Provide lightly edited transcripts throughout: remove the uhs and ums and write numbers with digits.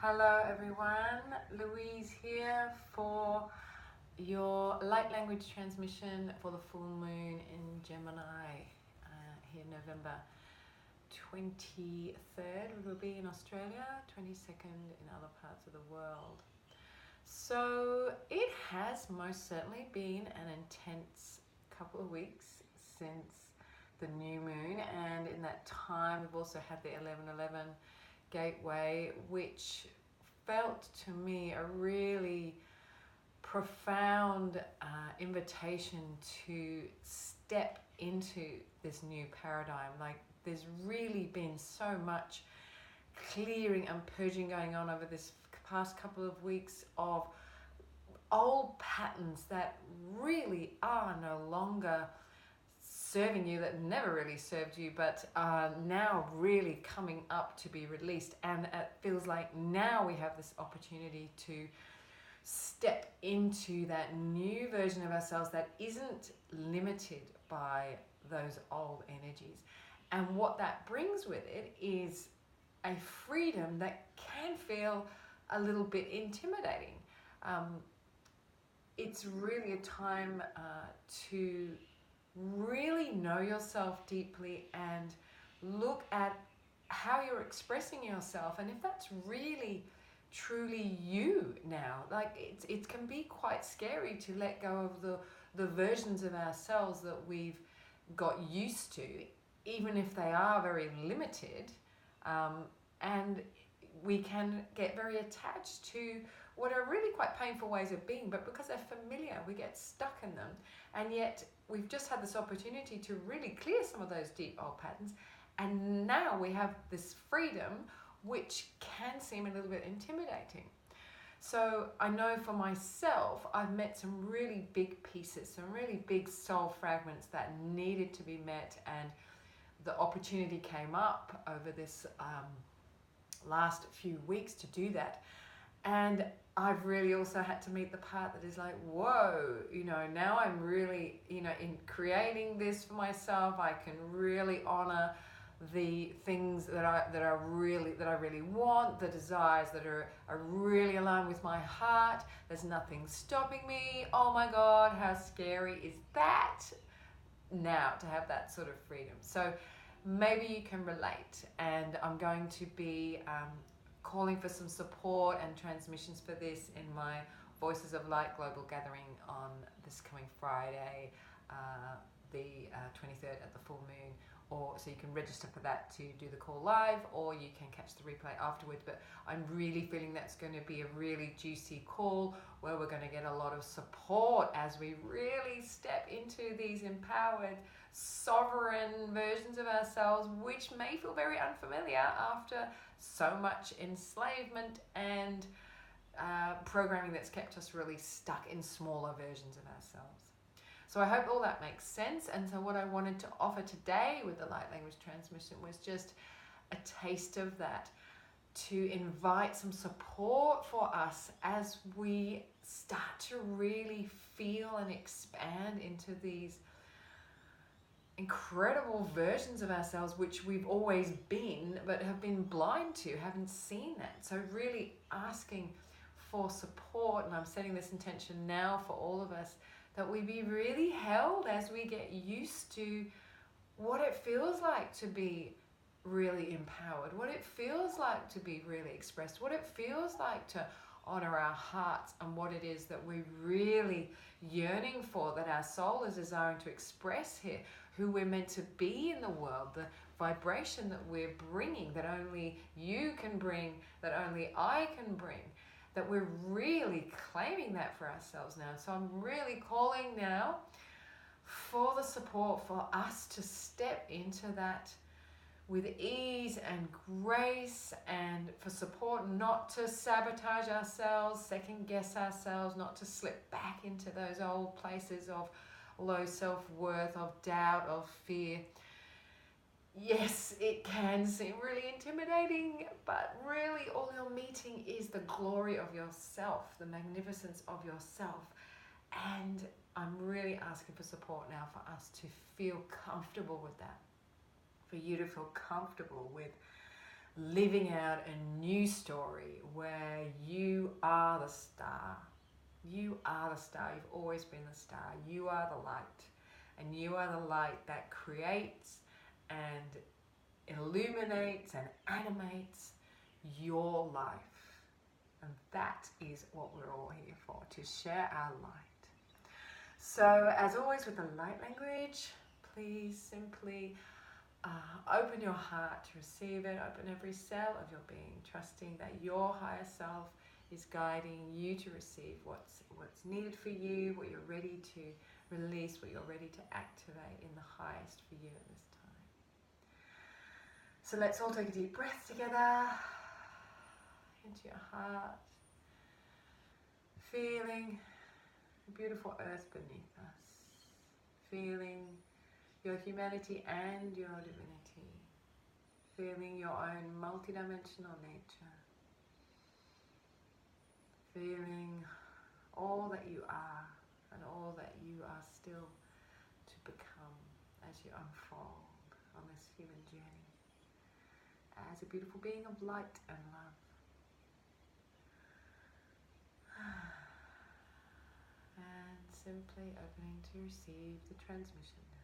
Hello everyone, Louise here for your light language transmission for the full moon in Gemini here November 23rd will be in Australia, 22nd in other parts of the world. So it has most certainly been an intense couple of weeks since the new moon, and in that time we've also had the 11:11 gateway, which felt to me a really profound invitation to step into this new paradigm. Like, there's really been so much clearing and purging going on over this past couple of weeks of old patterns that really are no longer serving you, that never really served you, but are now really coming up to be released. And it feels like now we have this opportunity to step into that new version of ourselves that isn't limited by those old energies. And what that brings with it is a freedom that can feel a little bit intimidating. It's really a time to really know yourself deeply and look at how you're expressing yourself, and if that's really truly you now. Like, it can be quite scary to let go of the versions of ourselves that we've got used to, even if they are very limited, and we can get very attached to what are really quite painful ways of being, but because they're familiar, we get stuck in them. And yet we've just had this opportunity to really clear some of those deep old patterns, and now we have this freedom, which can seem a little bit intimidating. So I know for myself, I've met some really big pieces, some really big soul fragments that needed to be met, and the opportunity came up over this last few weeks to do that. And I've really also had to meet the part that is like, whoa, now I'm really, in creating this for myself, I can really honor the things that I really want, the desires that are really aligned with my heart. There's nothing stopping me. Oh my God, how scary is that now to have that sort of freedom? So maybe you can relate, and I'm going to be calling for some support and transmissions for this in my Voices of Light Global Gathering on this coming Friday, the 23rd at the full moon. So you can register for that to do the call live, or you can catch the replay afterwards. But I'm really feeling that's going to be a really juicy call where we're going to get a lot of support as we really step into these empowered, sovereign versions of ourselves, which may feel very unfamiliar after so much enslavement and programming that's kept us really stuck in smaller versions of ourselves. So I hope all that makes sense. And so what I wanted to offer today with the light language transmission was just a taste of that, to invite some support for us as we start to really feel and expand into these incredible versions of ourselves which we've always been but have been blind to, haven't seen that. So really asking for support, and I'm setting this intention now for all of us, that we be really held as we get used to what it feels like to be really empowered, what it feels like to be really expressed, what it feels like to honor our hearts, and what it is that we're really yearning for, that our soul is desiring to express here, who we're meant to be in the world, the vibration that we're bringing, that only you can bring, that only I can bring, that we're really claiming that for ourselves now. So I'm really calling now for the support for us to step into that with ease and grace, and for support not to sabotage ourselves, second guess ourselves, not to slip back into those old places of low self-worth, of doubt, of fear. Yes, it can seem really intimidating, but really all you're meeting is the glory of yourself, the magnificence of yourself. And I'm really asking for support now for us to feel comfortable with that, for you to feel comfortable with living out a new story where you are the star. You are the star. You've always been the star. You are the light. And you are the light that creates and illuminates and animates your life. And that is what we're all here for, to share our light. So as always with the light language, please simply open your heart to receive it. Open every cell of your being, trusting that your higher self is guiding you to receive what's needed for you, what you're ready to release, what you're ready to activate in the highest for you at this time. So let's all take a deep breath together into your heart, feeling the beautiful earth beneath us, feeling your humanity and your divinity, feeling your own multidimensional nature, feeling all that you are and all that you are still to become as you unfold on this human journey as a beautiful being of light and love. And simply opening to receive the transmission now.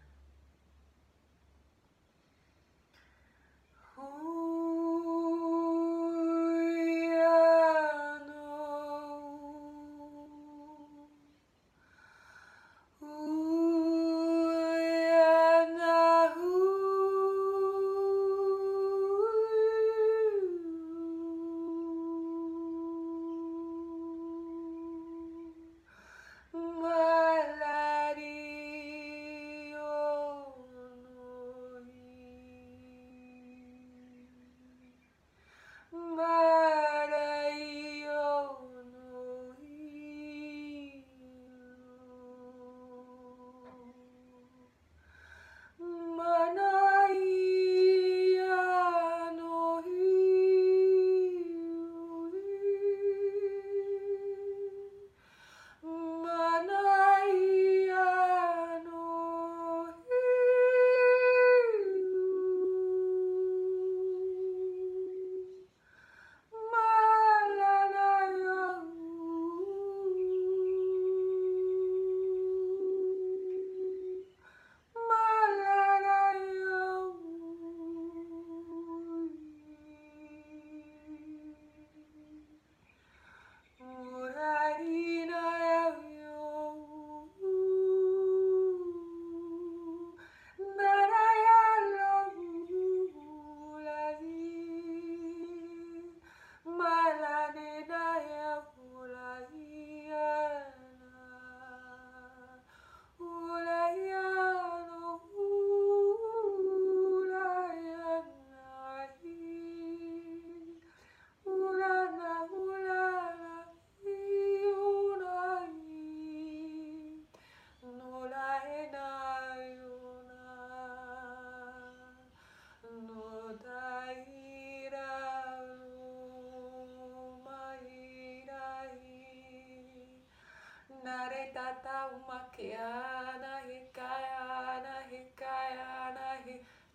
Nare tata umakiana hikayana hikayana hi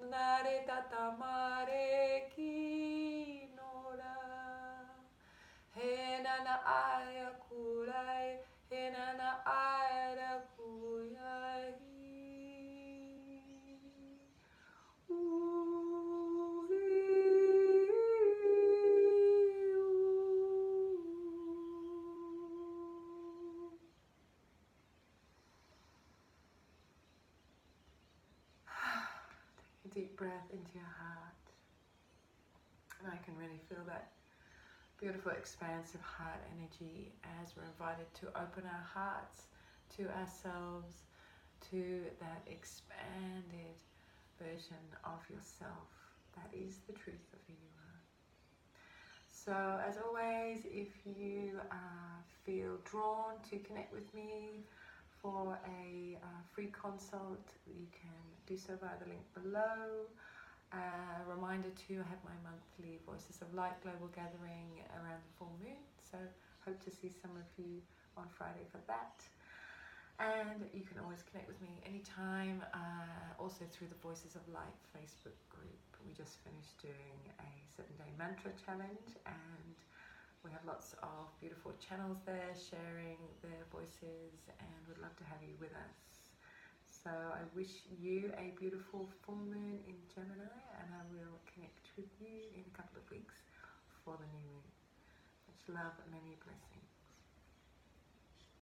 nare tata mare kinora henana aya kulai henana aya kulai. Deep breath into your heart, and I can really feel that beautiful expansive heart energy as we're invited to open our hearts to ourselves, to that expanded version of yourself that is the truth of who you are. So as always, if you feel drawn to connect with me for a free consult, you can do so via the link below. Reminder to have my monthly Voices of Light global gathering around the full moon, so hope to see some of you on Friday for that. And you can always connect with me anytime, also through the Voices of Light Facebook group. We just finished doing a 7-day mantra challenge, and We have lots of beautiful channels there sharing their voices, and would love to have you with us. So I wish you a beautiful full moon in Gemini, and I will connect with you in a couple of weeks for the new moon. Much love, many blessings.